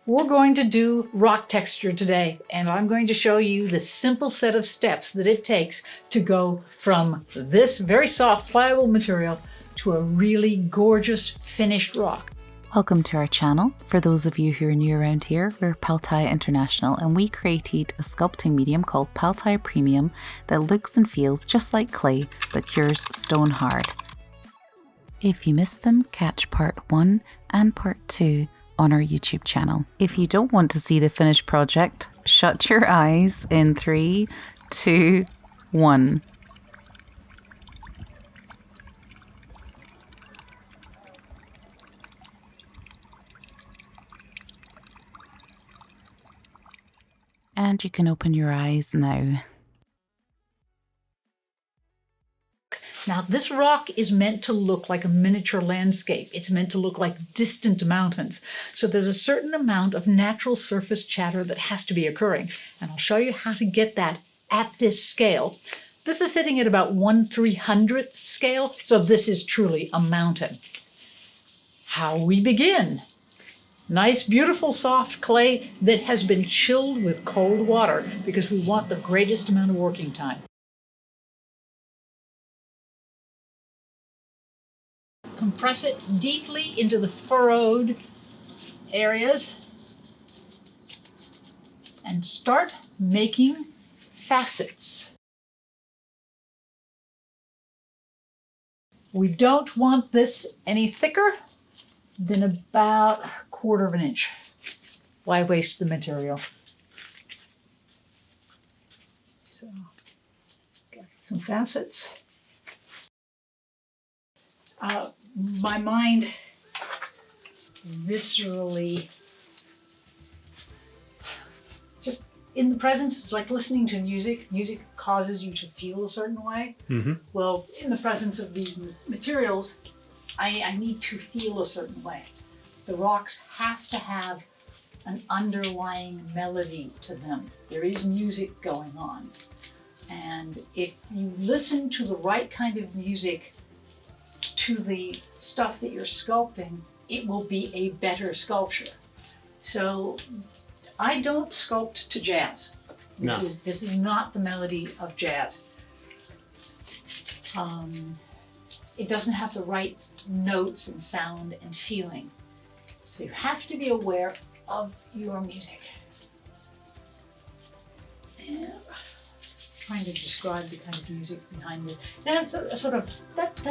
We're going to do rock texture today, and I'm going to show you the simple set of steps that it takes to go from this very soft, pliable material to a really gorgeous finished rock. Welcome to our channel. For those of you who are new around here, we're Pal Tiya International, and we created a sculpting medium called Pal Tiya Premium that looks and feels just like clay but cures stone hard. If you missed them, catch part 1 and part 2 on our YouTube channel. If you don't want to see the finished project, shut your eyes in 3, 2, 1. And you can open your eyes now. Now, this rock is meant to look like a miniature landscape. It's meant to look like distant mountains. So there's a certain amount of natural surface chatter that has to be occurring. And I'll show you how to get that at this scale. This is sitting at about 1/300th scale. So this is truly a mountain. How we begin. Nice, beautiful, soft clay that has been chilled with cold water because we want the greatest amount of working time. Compress it deeply into the furrowed areas and start making facets. We don't want this any thicker than about 1/4 of an inch. Why waste the material? So, got some facets. My mind viscerally, just in the presence, it's like listening to music. Music causes you to feel a certain way. Well, in the presence of these materials, I need to feel a certain way. The rocks have to have an underlying melody to them. There is music going on. And if you listen to the right kind of music to the stuff that you're sculpting, it will be a better sculpture. So I don't sculpt to jazz. This is not the melody of jazz. It doesn't have the right notes and sound and feeling. So you have to be aware of your music. And trying to describe the kind of music behind it. And it's a sort of It's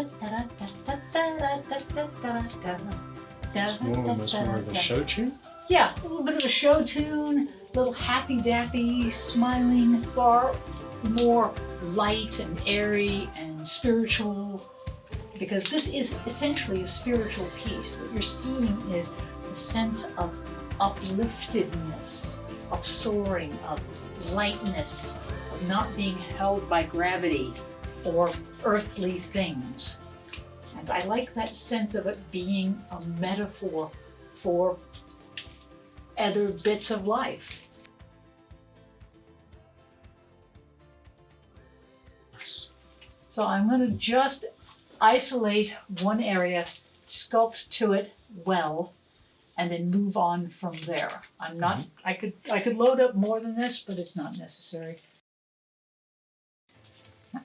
almost more of a show tune? Yeah, a little bit of a show tune, a little happy-dappy, smiling, far more light and airy and spiritual, because this is essentially a spiritual piece. What you're seeing is the sense of upliftedness, of soaring, of lightness, of not being held by gravity or earthly things. And I like that sense of it being a metaphor for other bits of life. So I'm going to just isolate one area, sculpt to it well, and then move on from there. I'm not, I could load up more than this, but it's not necessary.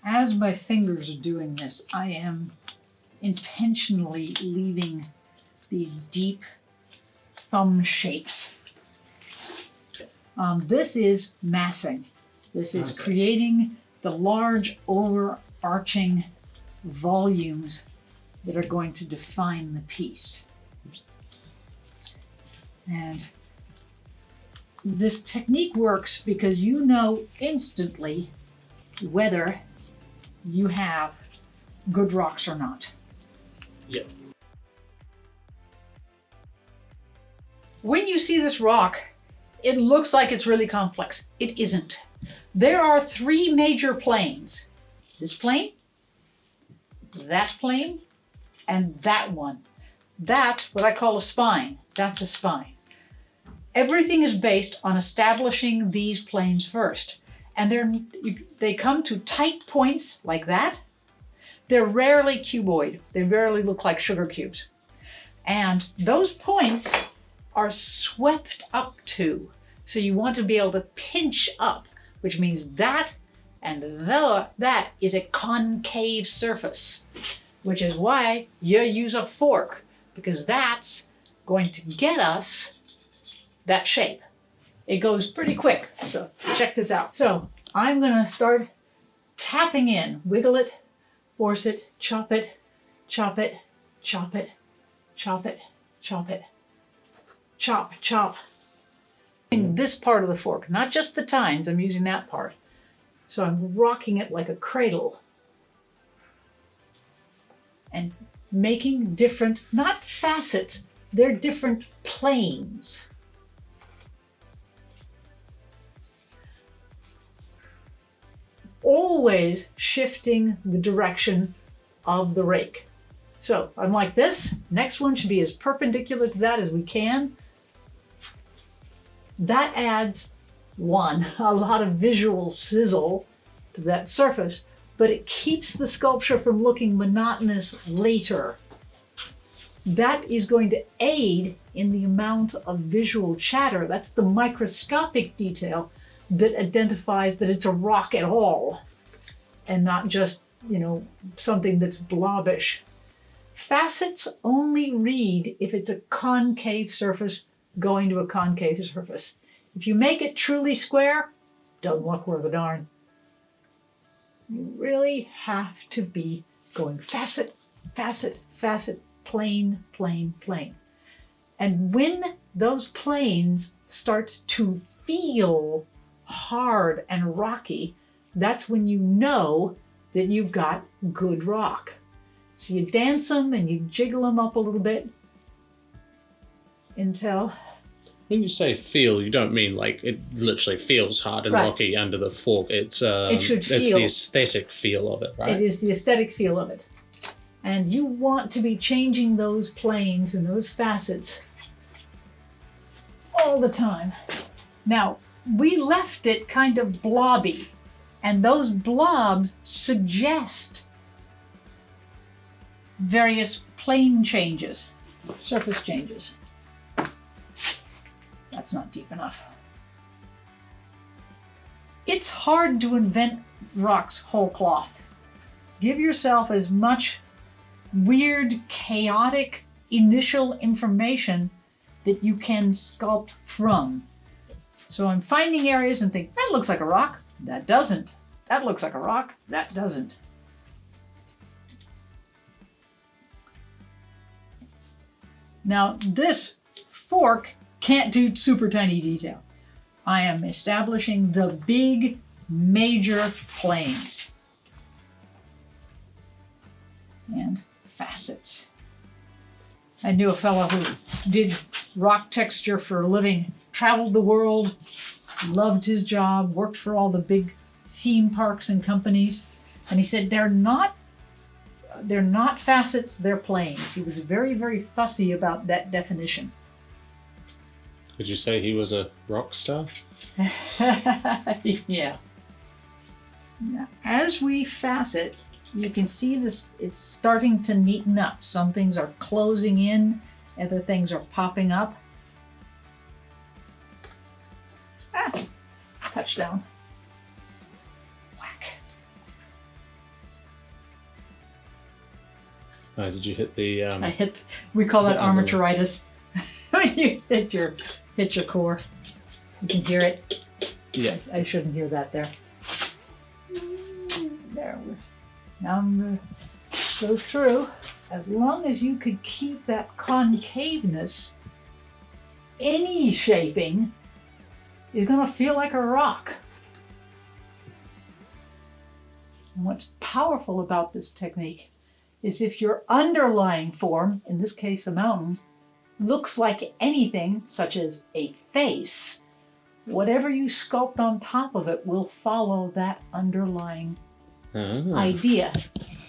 As my fingers are doing this, I am intentionally leaving these deep thumb shapes. This is massing. This is creating the large overarching volumes that are going to define the piece. And this technique works because you know instantly whether you have good rocks or not. Yep. When you see this rock, it looks like it's really complex. It isn't. There are 3 major planes. This plane, that plane, and that one. That's what I call a spine. That's a spine. Everything is based on establishing these planes first. And they come to tight points like that. They're rarely cuboid. They rarely look like sugar cubes. And those points are swept up to. So you want to be able to pinch up, which means that and that is a concave surface, which is why you use a fork, because that's going to get us that shape. It goes pretty quick, so check this out. So I'm gonna start tapping in, wiggle it, force it, chop it, chop it, chop it, chop it, chop it, chop, chop. In this part of the fork, not just the tines, I'm using that part. So I'm rocking it like a cradle and making different, not facets, they're different planes. Always shifting the direction of the rake. So I'm like this. Next one should be as perpendicular to that as we can. That adds a lot of visual sizzle to that surface, but it keeps the sculpture from looking monotonous later. That is going to aid in the amount of visual chatter. That's the microscopic detail that identifies that it's a rock at all and not just, something that's blobbish. Facets only read if it's a concave surface going to a concave surface. If you make it truly square, doesn't look worth a darn. You really have to be going facet, facet, facet, plane, plane, plane. And when those planes start to feel hard and rocky, that's when you know that you've got good rock. So you dance them and you jiggle them up a little bit until... When you say feel, you don't mean like it literally feels hard and rocky under the fork. It should feel. It's the aesthetic feel of it, right? It is the aesthetic feel of it. And you want to be changing those planes and those facets all the time. Now, we left it kind of blobby, and those blobs suggest various plane changes, surface changes. That's not deep enough. It's hard to invent rocks whole cloth. Give yourself as much weird, chaotic initial information that you can sculpt from. So I'm finding areas and think, that looks like a rock, that doesn't. That looks like a rock, that doesn't. Now this fork can't do super tiny detail. I am establishing the big major planes and facets. I knew a fellow who did rock texture for a living, traveled the world, loved his job, worked for all the big theme parks and companies, and he said they're not facets, they're planes. He was very, very fussy about that definition. Could you say he was a rock star? Yeah. Now, as we facet, you can see this, it's starting to neaten up. Some things are closing in, other things are popping up. Touchdown. Whack. Did you hit the... we call that armaturitis. When you hit your core. You can hear it. Yeah. I shouldn't hear that there. There. Now I'm going to go through. As long as you could keep that concaveness, any shaping is going to feel like a rock. And what's powerful about this technique is if your underlying form, in this case a mountain, looks like anything, such as a face, whatever you sculpt on top of it will follow that underlying idea.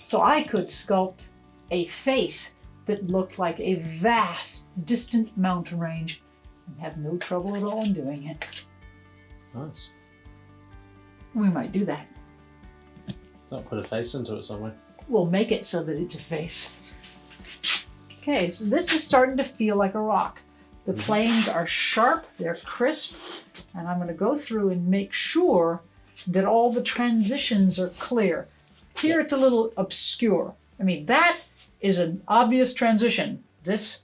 So I could sculpt a face that looked like a vast, distant mountain range and have no trouble at all in doing it. Nice. We might do that. I'll put a face into it somewhere. We'll make it so that it's a face. Okay, so this is starting to feel like a rock. The planes are sharp, they're crisp, and I'm going to go through and make sure that all the transitions are clear. Here it's a little obscure. I mean, that is an obvious transition. This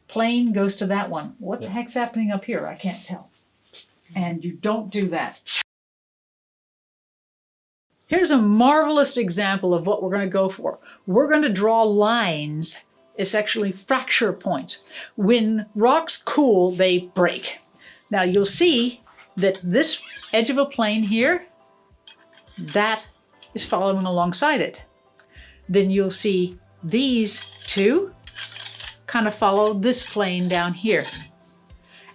plane goes to that one. What the heck's happening up here? I can't tell. And you don't do that. Here's a marvelous example of what we're going to go for. We're going to draw lines, essentially fracture points. When rocks cool, they break. Now you'll see that this edge of a plane here, that is following alongside it. Then you'll see these two kind of follow this plane down here.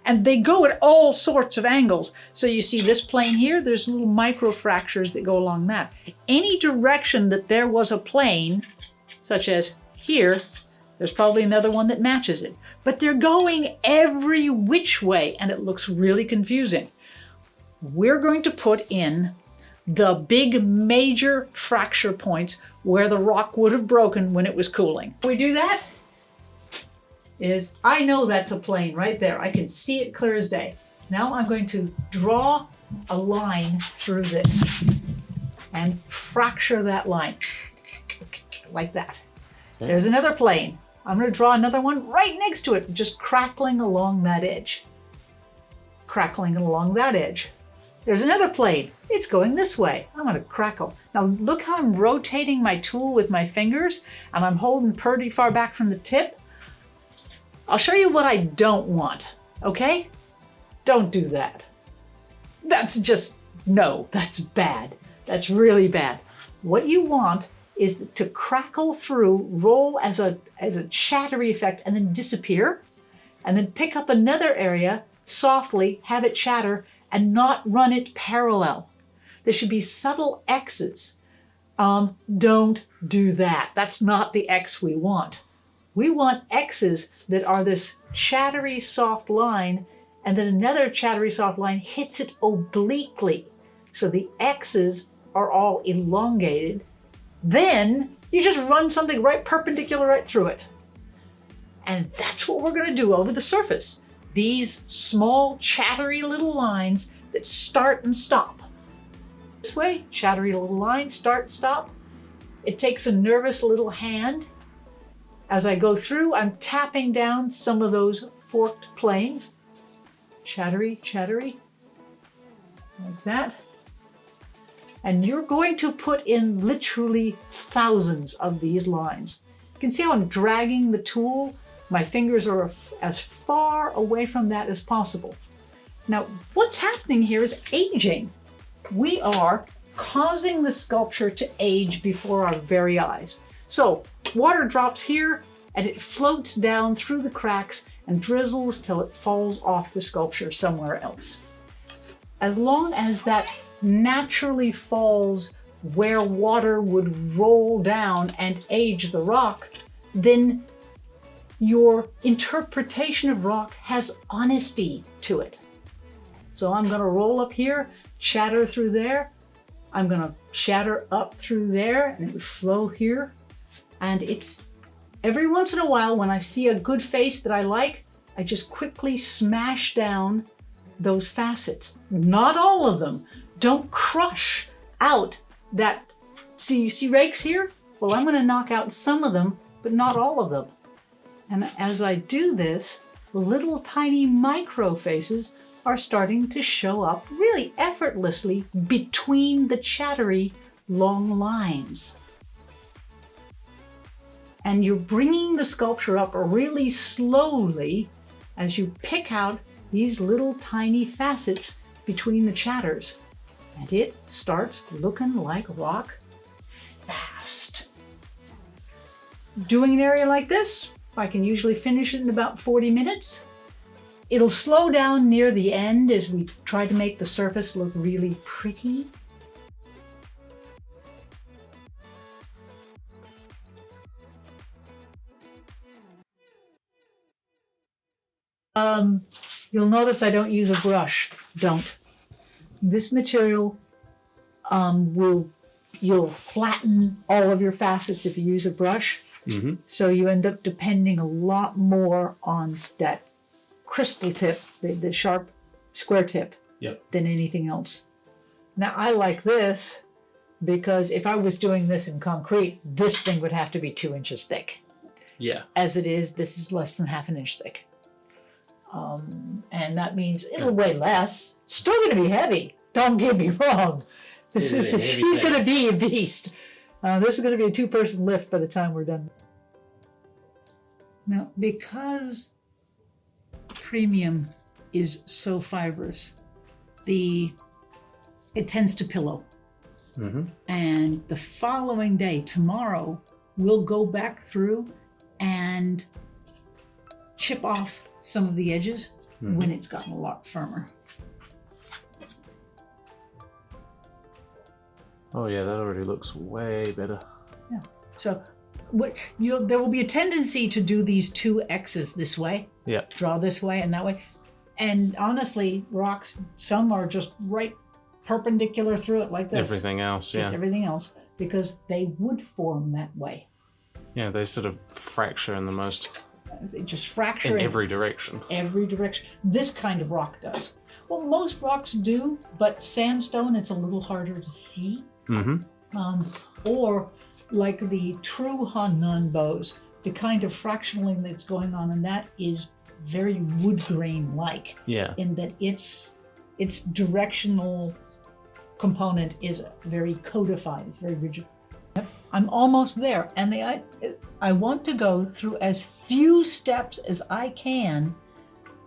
And they go at all sorts of angles. So you see this plane here, there's little micro fractures that go along that. Any direction that there was a plane, such as here, there's probably another one that matches it. But they're going every which way, and it looks really confusing. We're going to put in the big major fracture points where the rock would have broken when it was cooling. We do that is, I know that's a plane right there. I can see it clear as day. Now I'm going to draw a line through this and fracture that line like that. There's another plane. I'm going to draw another one right next to it, just crackling along that edge. Crackling along that edge. There's another plane. It's going this way. I'm going to crackle. Now look how I'm rotating my tool with my fingers, and I'm holding pretty far back from the tip. I'll show you what I don't want, okay? Don't do that. That's just, no, that's bad. That's really bad. What you want is to crackle through, roll as a chattery effect, and then disappear, and then pick up another area softly, have it chatter, and not run it parallel. There should be subtle X's. Don't do that. That's not the X we want. We want X's that are this chattery soft line, and then another chattery soft line hits it obliquely. So the X's are all elongated. Then you just run something right perpendicular right through it. And that's what we're going to do over the surface. These small chattery little lines that start and stop. This way, chattery little line, start, stop. It takes a nervous little hand. As I go through, I'm tapping down some of those forked planes. Chattery, chattery, like that. And you're going to put in literally thousands of these lines. You can see how I'm dragging the tool. My fingers are as far away from that as possible. Now, what's happening here is aging. We are causing the sculpture to age before our very eyes. So water drops here and it floats down through the cracks and drizzles till it falls off the sculpture somewhere else. As long as that naturally falls where water would roll down and age the rock, then your interpretation of rock has honesty to it. So I'm going to roll up here, chatter through there. I'm going to chatter up through there, and it would flow here. And it's every once in a while when I see a good face that I like, I just quickly smash down those facets. Not all of them. Don't crush out that. See, you see rakes here? Well, I'm going to knock out some of them, but not all of them. And as I do this, little tiny micro faces are starting to show up really effortlessly between the chattery long lines. And you're bringing the sculpture up really slowly as you pick out these little tiny facets between the chatters. And it starts looking like rock fast. Doing an area like this, I can usually finish it in about 40 minutes. It'll slow down near the end as we try to make the surface look really pretty. You'll notice I don't use a brush. Don't. This material you'll flatten all of your facets if you use a brush. Mm-hmm. So you end up depending a lot more on that crystal tip, the sharp square tip, than anything else. Now, I like this because if I was doing this in concrete, this thing would have to be 2 inches thick. Yeah. As it is, this is less than half an inch thick. And that means it'll weigh less. Still going to be heavy. Don't get me wrong. He's going to be a beast. This is going to be a 2-person lift by the time we're done. Now, because premium is so fibrous, it tends to pillow. Mm-hmm. And the following day, tomorrow, we'll go back through and chip off some of the edges when it's gotten a lot firmer. Oh yeah, that already looks way better. Yeah. So there will be a tendency to do these 2 X's this way. Yeah. Draw this way and that way. And honestly, rocks, some are just right perpendicular through it like this. Everything else, just everything else, because they would form that way. Yeah, they sort of fracture in the most... They just fracture in every direction. Every direction. This kind of rock does. Well, most rocks do, but sandstone, it's a little harder to see. Mm-hmm. Or like the true Hannan bows, the kind of fractionaling that's going on in that is very wood grain-like. Yeah. In that its directional component is very codified. It's very rigid. Yep. I'm almost there, and I want to go through as few steps as I can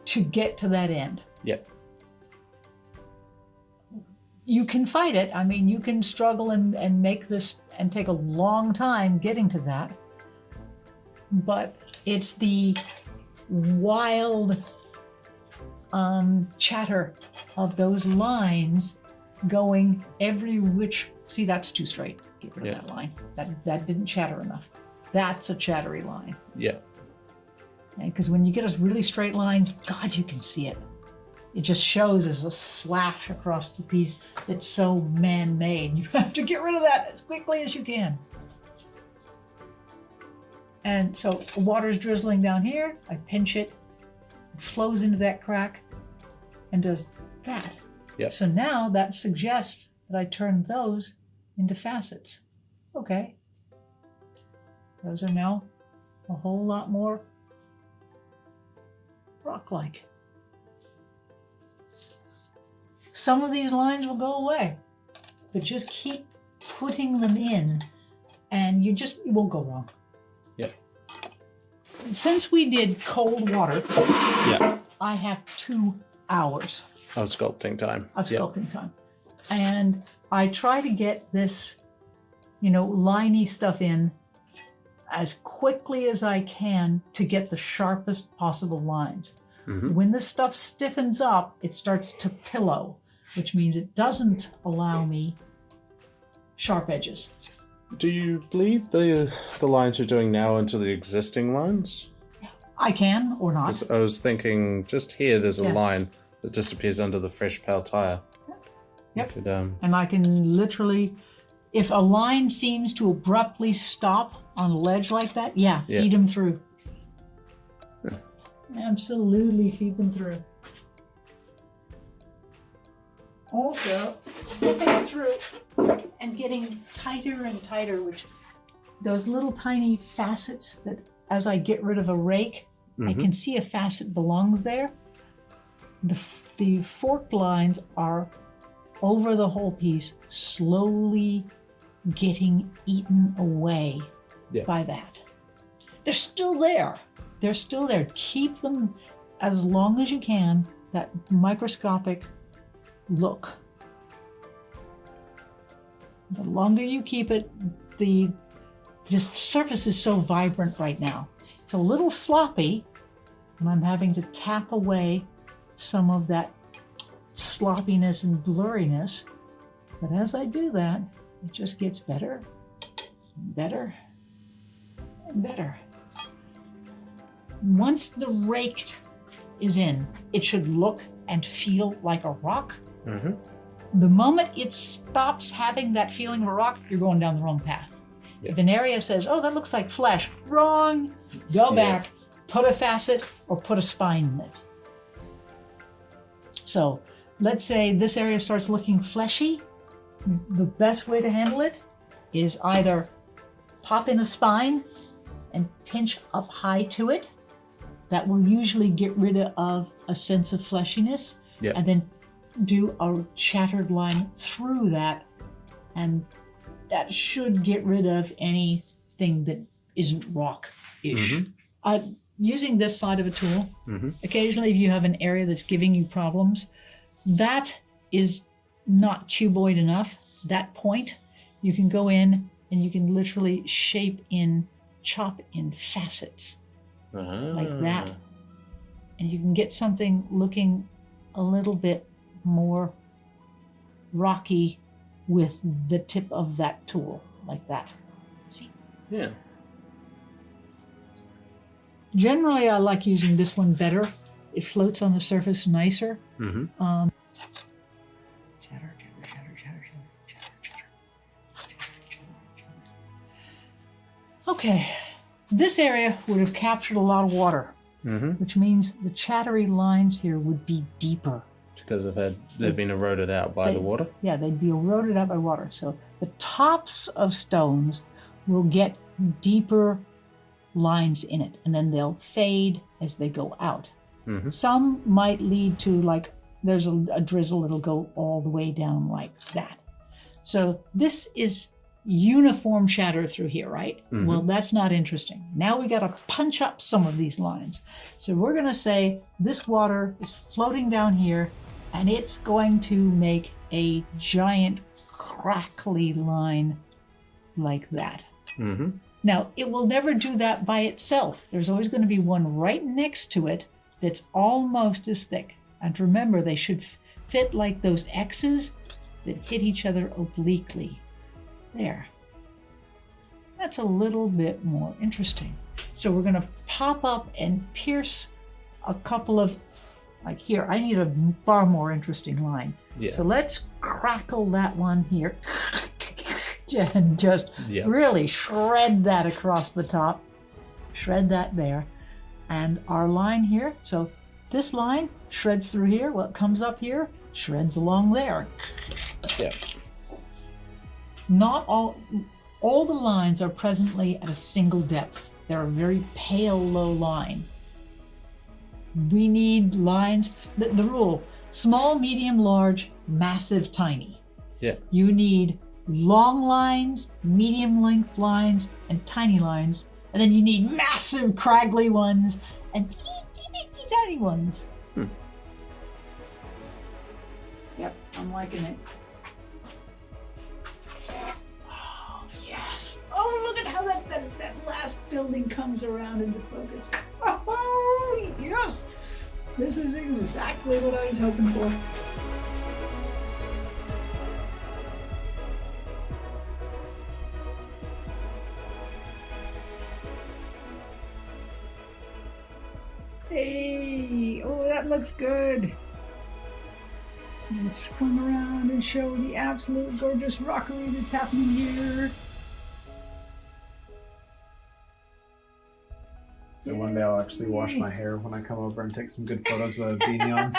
to get to that end. Yep. You can fight it. I mean, you can struggle and make this and take a long time getting to that. But it's the wild chatter of those lines going every which. See, that's too straight. Get rid of that line. That didn't chatter enough. That's a chattery line. Yeah. Because when you get a really straight line, God, you can see it. It just shows as a slash across the piece that's so man-made. You have to get rid of that as quickly as you can. And so water's drizzling down here. I pinch it. It flows into that crack and does that. Yep. So now that suggests that I turn those into facets. Okay. Those are now a whole lot more rock-like. Some of these lines will go away, but just keep putting them in and you won't go wrong. Yeah. Since we did cold water, I have 2 hours of sculpting time. And I try to get this, liney stuff in as quickly as I can to get the sharpest possible lines. Mm-hmm. When this stuff stiffens up, it starts to pillow, which means it doesn't allow me sharp edges. Do you bleed the lines you're doing now into the existing lines? I can or not. I was thinking just here there's a line that disappears under the fresh Pal Tiya. Yep. And I can literally, if a line seems to abruptly stop on a ledge like that, feed them through. Yeah. Absolutely feed them through. Also, slipping through and getting tighter and tighter, which those little tiny facets that as I get rid of a rake, I can see a facet belongs there. The forked lines are over the whole piece, slowly getting eaten away by that. They're still there. They're still there. Keep them as long as you can, that microscopic look. The longer you keep it, the surface is so vibrant right now. It's a little sloppy, and I'm having to tap away some of that sloppiness and blurriness. But as I do that, it just gets better and better and better. Once the raked is in, it should look and feel like a rock. Mm-hmm. The moment it stops having that feeling of a rock, you're going down the wrong path. If an area says, oh, that looks like flesh, wrong, go back, put a facet or put a spine in it. So let's say this area starts looking fleshy. The best way to handle it is either pop in a spine and pinch up high to it. That will usually get rid of a sense of fleshiness. Yep. And then do a shattered line through that, and that should get rid of anything that isn't rock-ish. Using this side of a tool, occasionally if you have an area that's giving you problems, that is not cuboid enough, that point, you can go in and you can literally chop in facets like that. And you can get something looking a little bit more rocky with the tip of that tool, like that. See? Yeah. Generally, I like using this one better. It floats on the surface nicer. Okay, this area would have captured a lot of water, which means the chattery lines here would be deeper. Because they've been eroded out by the water? Yeah, they'd be eroded out by water. So the tops of stones will get deeper lines in it, and then they'll fade as they go out. Some might lead to, like, there's a drizzle, it'll go all the way down like that. So this is uniform shatter through here, right? Well, that's not interesting. Now we got to punch up some of these lines. So we're going to say this water is floating down here, and it's going to make a giant crackly line like that. Now, it will never do that by itself. There's always going to be one right next to it that's almost as thick. And remember, they should fit like those X's that hit each other obliquely. There. That's a little bit more interesting. So we're going to pop up and pierce a couple of, like here, I need a far more interesting line. Yeah. So let's crackle that one here and just really shred that across the top. Shred that there. And our line here, so this line shreds through here. Well, it comes up here, shreds along there. Yeah. Not all the lines are presently at a single depth. They're a very pale, low line. We need lines, the rule, small, medium, large, massive, tiny. Yeah. You need long lines, medium length lines, and tiny lines. And then you need massive, craggly ones and itty tiny ones. Yep, I'm liking it. Oh, yes. Oh, look at how that last building comes around into focus. Oh, yes. This is exactly what I was hoping for. Hey, oh, that looks good. Just come around and show the absolute gorgeous rockery that's happening here. So one day I'll actually wash my hair when I come over and take some good photos of Beaton.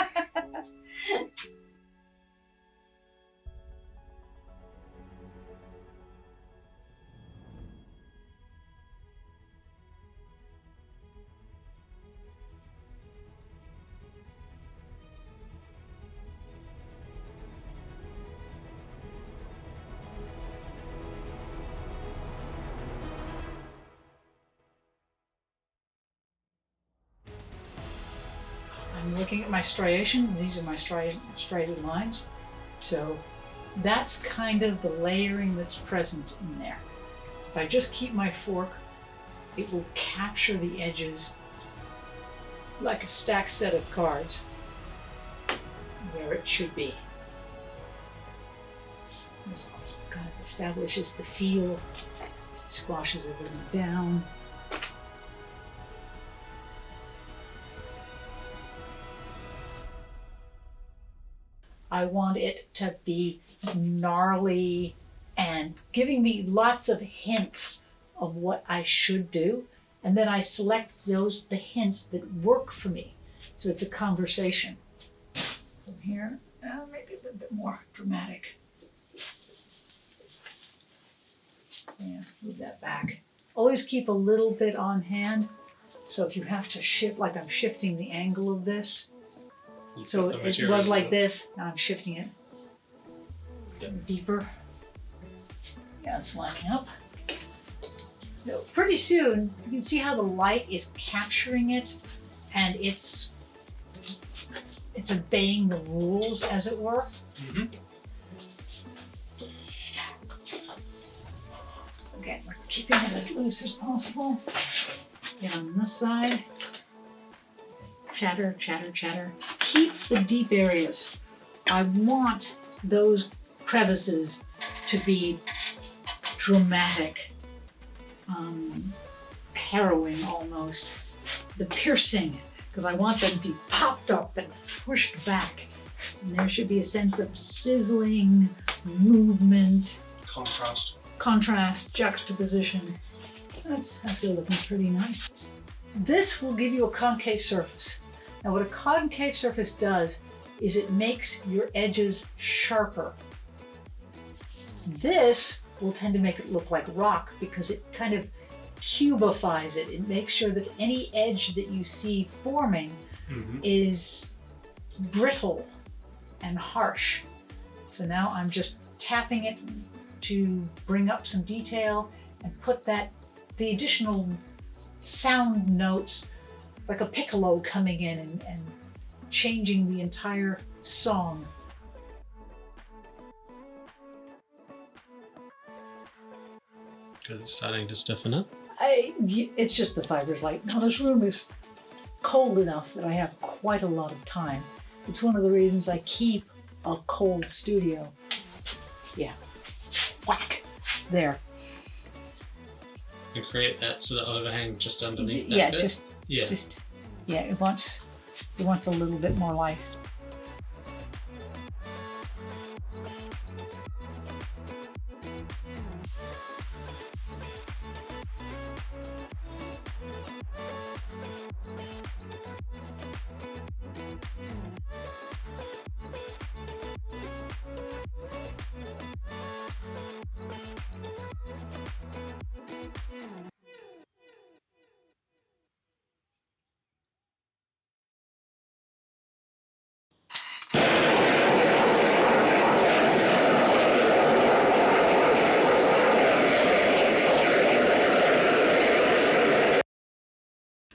I'm looking at my striation. These are my striated lines. So that's kind of the layering that's present in there. So if I just keep my fork, it will capture the edges like a stacked set of cards where it should be. This kind of establishes the feel, squashes everything down. I want it to be gnarly and giving me lots of hints of what I should do. And then I select the hints that work for me. So it's a conversation. here. Maybe a little bit more dramatic. Yeah, move that back. Always keep a little bit on hand. So if you have to shift, like I'm shifting the angle of this. So it was like this, now I'm shifting it deeper. Yeah, it's lining up. So pretty soon, you can see how the light is capturing it, and it's obeying the rules, as it were. Mm-hmm. Again, we're keeping it as loose as possible. Get on this side. Chatter, chatter, chatter. Keep the deep areas. I want those crevices to be dramatic, harrowing almost. The piercing, because I want them to be popped up and pushed back. And there should be a sense of sizzling, movement, contrast, juxtaposition. That's actually looking pretty nice. This will give you a concave surface. Now what a concave surface does is it makes your edges sharper. This will tend to make it look like rock because it kind of cubifies it. It makes sure that any edge that you see forming is brittle and harsh. So now I'm just tapping it to bring up some detail and put the additional sound notes, like a piccolo coming in and changing the entire song. Because it's starting to stiffen up? It's just the fiber light. Now this room is cold enough that I have quite a lot of time. It's one of the reasons I keep a cold studio. Yeah, whack, there. And create that sort of overhang just underneath that yeah, bit? It wants a little bit more life.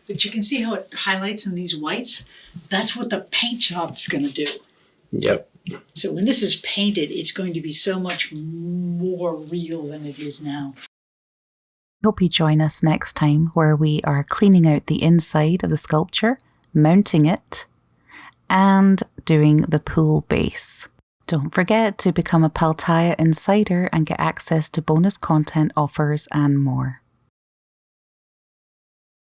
But you can see how it highlights in these whites. That's what the paint job is going to do. Yep. So when this is painted, it's going to be so much more real than it is now. Hope you join us next time where we are cleaning out the inside of the sculpture, mounting it, and doing the pool base. Don't forget to become a Pal Tiya Insider and get access to bonus content offers and more.